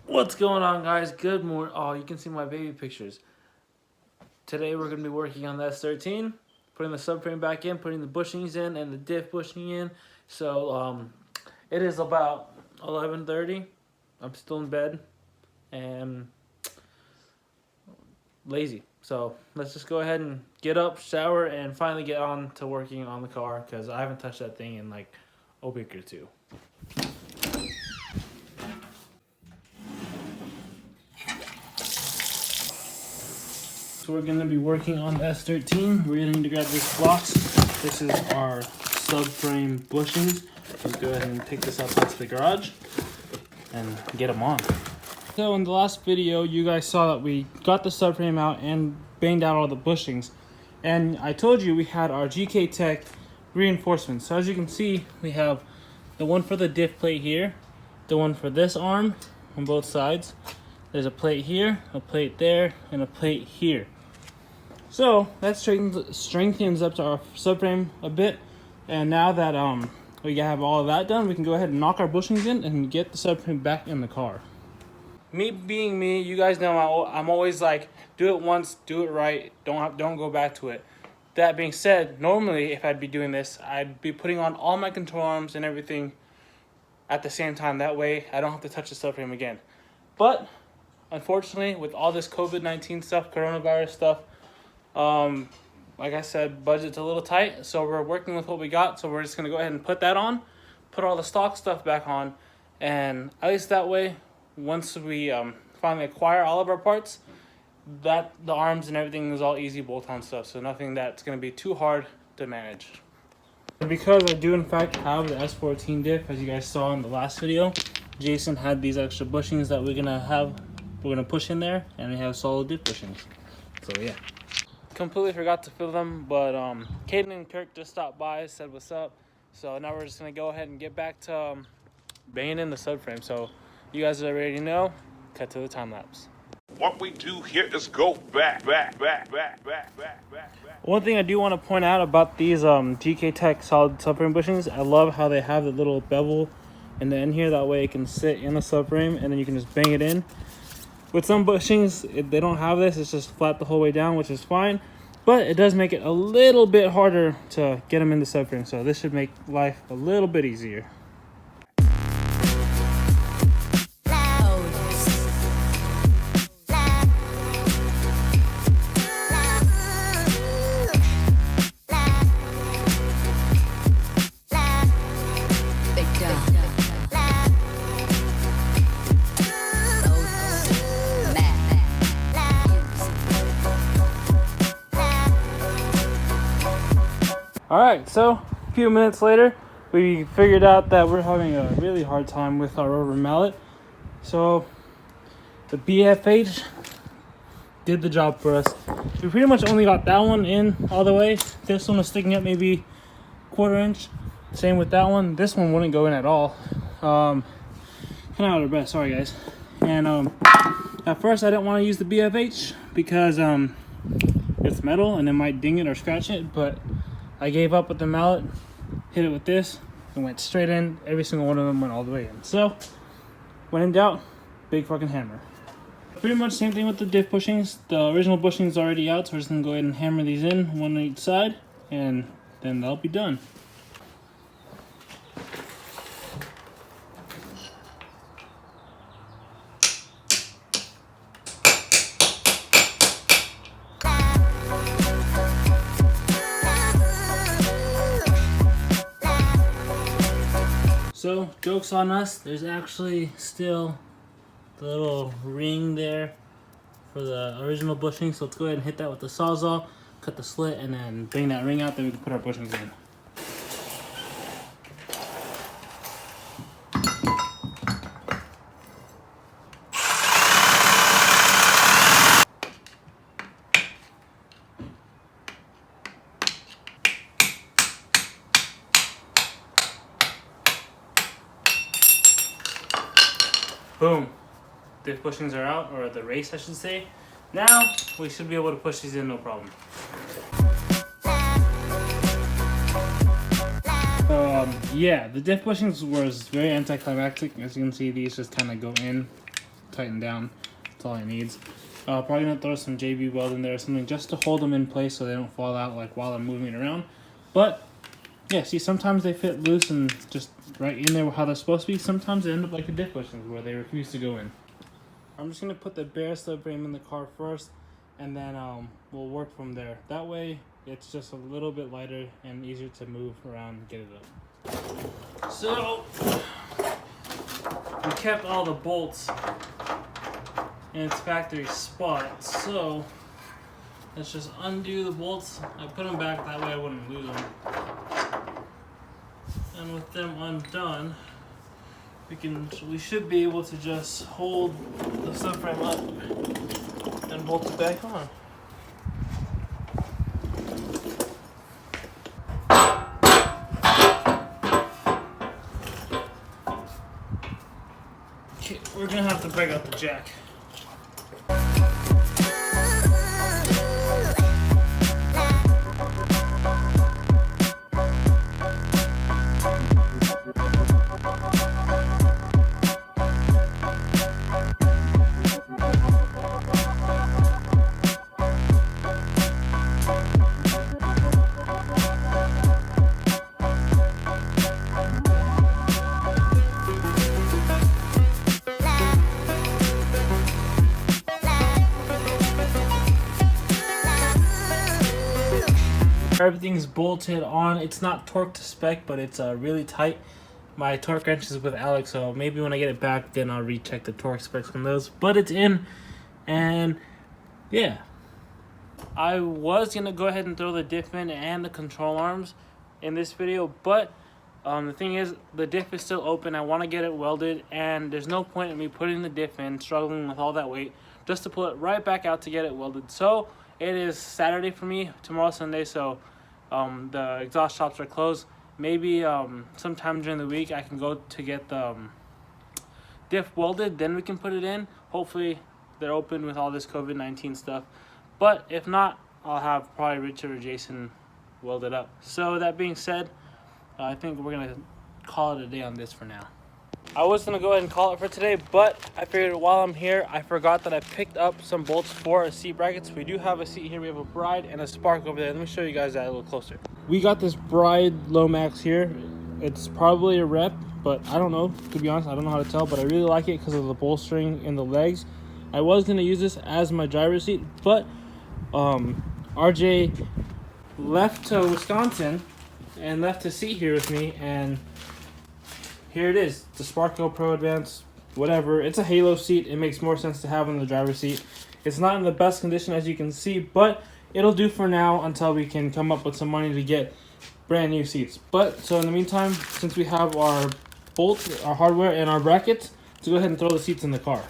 What's going on, guys? Good morning. Oh, you can see my baby pictures. Today we're going to be working on the S13, putting the subframe back in, putting the bushings in, and the diff bushing in. So it is about 11:30. I'm still in bed and lazy. So let's just go ahead and get up, shower, and finally get on to working on the car because I haven't touched that thing in like a week or two. So we're going to be working on the S13. We're going to grab these blocks. This is our subframe bushings. Let's go ahead and take this out to the garage and get them on. So in the last video, you guys saw that we got the subframe out and banged out all the bushings. And I told you we had our GKTech reinforcements. So as you can see, we have the one for the diff plate here, the one for this arm on both sides. There's a plate here, a plate there, and a plate here. So that strengthens up to our subframe a bit. And now that we have all of that done, we can go ahead and knock our bushings in and get the subframe back in the car. Me being me, you guys know I'm always like, do it once, do it right, don't go back to it. That being said, normally if I'd be doing this, I'd be putting on all my control arms and everything at the same time. That way I don't have to touch the subframe again. But unfortunately, with all this COVID-19 stuff, coronavirus stuff, like I said, budget's a little tight, so we're working with what we got. So we're just gonna go ahead and put that on, put all the stock stuff back on, and at least that way, once we finally acquire all of our parts, that the arms and everything is all easy bolt-on stuff. So nothing that's gonna be too hard to manage. Because I do in fact have the S14 diff, as you guys saw in the last video, Jason had these extra bushings that we're gonna push in there, and we have solid diff bushings. So yeah. Completely forgot to fill them, but Caden and Kirk just stopped by, said what's up. So now we're just gonna go ahead and get back to banging in the subframe. So you guys already know, cut to the time lapse. What we do here is go back. One thing I do want to point out about these GKTech solid subframe bushings, I love how they have the little bevel in the end here. That way it can sit in the subframe and then you can just bang it in. With some bushings, they don't have this. It's just flat the whole way down, which is fine. But it does make it a little bit harder to get them in the subframe. So this should make life a little bit easier. Alright, so a few minutes later, we figured out that we're having a really hard time with our rubber mallet. So the BFH did the job for us. We pretty much only got that one in all the way. This one was sticking up maybe 1/4 inch. Same with that one. This one wouldn't go in at all. Kind of out of breath, sorry guys. And at first I didn't want to use the BFH because it's metal and it might ding it or scratch it, but I gave up with the mallet, hit it with this, and went straight in. Every single one of them went all the way in. So, when in doubt, big fucking hammer. Pretty much same thing with the diff bushings. The original bushing's already out, so we're just gonna go ahead and hammer these in, one on each side, and then that'll be done. So, joke's on us, there's actually still the little ring there for the original bushing. So let's go ahead and hit that with the Sawzall, cut the slit, and then bang that ring out, then we can put our bushings in. Boom. The bushings are out, or the race I should say. Now we should be able to push these in no problem. Yeah, the diff bushings was very anticlimactic. As you can see, these just kind of go in tighten down. That's all it needs. Probably gonna throw some JB weld in there or something just to hold them in place so they don't fall out like while I'm moving it around. But yeah, see, sometimes they fit loose and just right in there how they're supposed to be. Sometimes they end up like the diff bushings where they refuse to go in. I'm just gonna put the bare subframe in the car first, and then we'll work from there. That way, it's just a little bit lighter and easier to move around and get it up. So we kept all the bolts in its factory spot. So let's just undo the bolts. I put them back that way I wouldn't lose them. And with them undone, we should be able to just hold the subframe up and bolt it back on. Okay, we're gonna have to break out the jack. Everything's bolted on. It's not torqued to spec, but it's really tight. My torque wrench is with Alex, so maybe when I get it back, then I'll recheck the torque specs on those. But it's in, and yeah. I was gonna go ahead and throw the diff in and the control arms in this video, but the thing is, the diff is still open. I want to get it welded, and there's no point in me putting the diff in, struggling with all that weight, just to pull it right back out to get it welded. So it is Saturday for me, tomorrow Sunday, so the exhaust shops are closed. Maybe sometime during the week I can go to get the diff welded, then we can put it in. Hopefully they're open with all this COVID-19 stuff. But if not, I'll have probably Richard or Jason weld it up. So that being said, I think we're going to call it a day on this for now. I was going to go ahead and call it for today, but I figured while I'm here, I forgot that I picked up some bolts for our seat brackets. We do have a seat here. We have a Bride and a Spark over there. Let me show you guys that a little closer. We got this Bride Lomax here. It's probably a rep, but I don't know. To be honest, I don't know how to tell, but I really like it because of the bolstering in the legs. I was going to use this as my driver's seat, but RJ left to Wisconsin and left his seat here with me, and here it is, the Sparko Pro Advance, whatever. It's a Halo seat. It makes more sense to have in the driver's seat. It's not in the best condition, as you can see, but it'll do for now until we can come up with some money to get brand new seats. But so in the meantime, since we have our bolts, our hardware, and our brackets, let's go ahead and throw the seats in the car.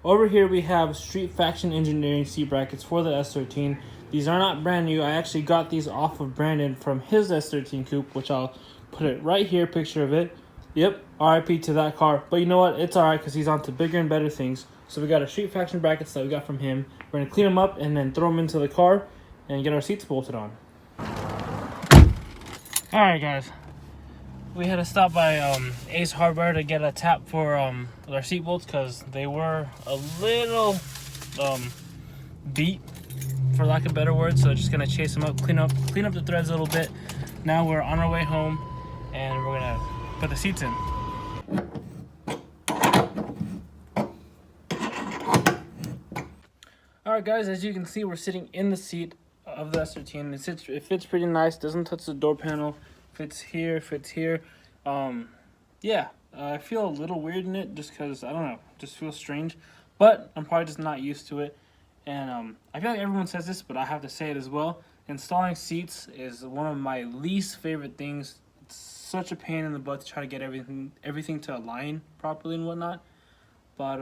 Over here we have Street Faction Engineering seat brackets for the S13. These are not brand new. I actually got these off of Brandon from his S13 coupe, which I'll put it right here, picture of it. Yep, RIP to that car. But you know what? It's alright because he's on to bigger and better things. So we got our Street Faction brackets that we got from him. We're going to clean them up and then throw them into the car and get our seats bolted on. Alright guys, we had to stop by Ace Hardware to get a tap for our seat bolts because they were a little beat, for lack of a better word. So just going to chase them up, clean up the threads a little bit. Now we're on our way home and we're going to put the seats in. Alright guys, as you can see, we're sitting in the seat of the S13. It fits pretty nice, doesn't touch the door panel, fits here. Yeah, I feel a little weird in it just because, I don't know, just feels strange. But I'm probably just not used to it. And I feel like everyone says this, but I have to say it as well. Installing seats is one of my least favorite things. It's such a pain in the butt to try to get everything to align properly and whatnot. But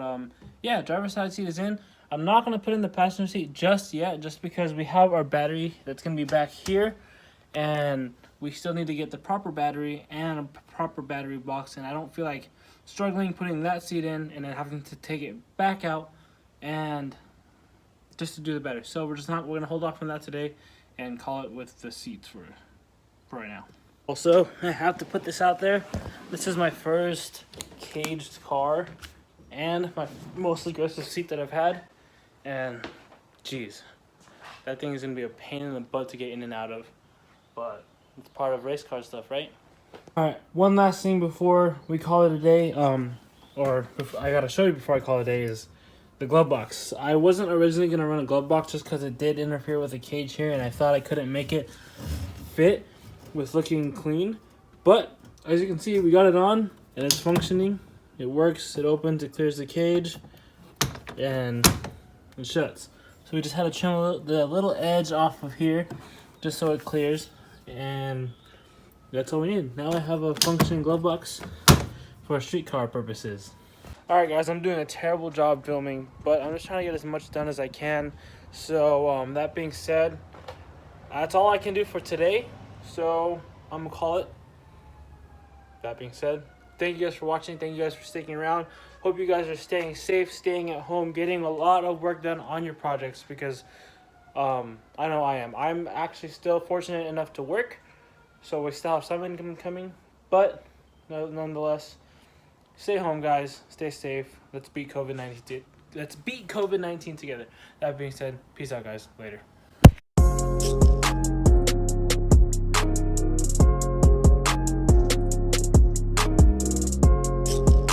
yeah, driver's side seat is in. I'm not going to put in the passenger seat just yet, just because we have our battery that's going to be back here, and we still need to get the proper battery and a proper battery box, and I don't feel like struggling putting that seat in and then having to take it back out and just to do the battery. So we're going to hold off on that today and call it with the seats for right now. Also, I have to put this out there. This is my first caged car, and my most aggressive seat that I've had. And geez, that thing is gonna be a pain in the butt to get in and out of, but it's part of race car stuff, right? All right, one last thing before we call it a day, I gotta show you before I call it a day, is the glove box. I wasn't originally gonna run a glove box just because it did interfere with the cage here, and I thought I couldn't make it fit with looking clean. But as you can see, we got it on and it's functioning. It works, it opens, it clears the cage, and it shuts. So we just had to trim the little edge off of here just so it clears, and that's all we need. Now I have a functioning glove box for streetcar purposes. Alright guys, I'm doing a terrible job filming, but I'm just trying to get as much done as I can. So that being said, that's all I can do for today. So I'm gonna call it. That being said, thank you guys for watching. Thank you guys for sticking around. Hope you guys are staying safe, staying at home, getting a lot of work done on your projects, because I know I am. I'm actually still fortunate enough to work, so we still have some income coming. But nonetheless, stay home, guys. Stay safe. Let's beat COVID-19. Let's beat COVID-19 together. That being said, peace out, guys. Later.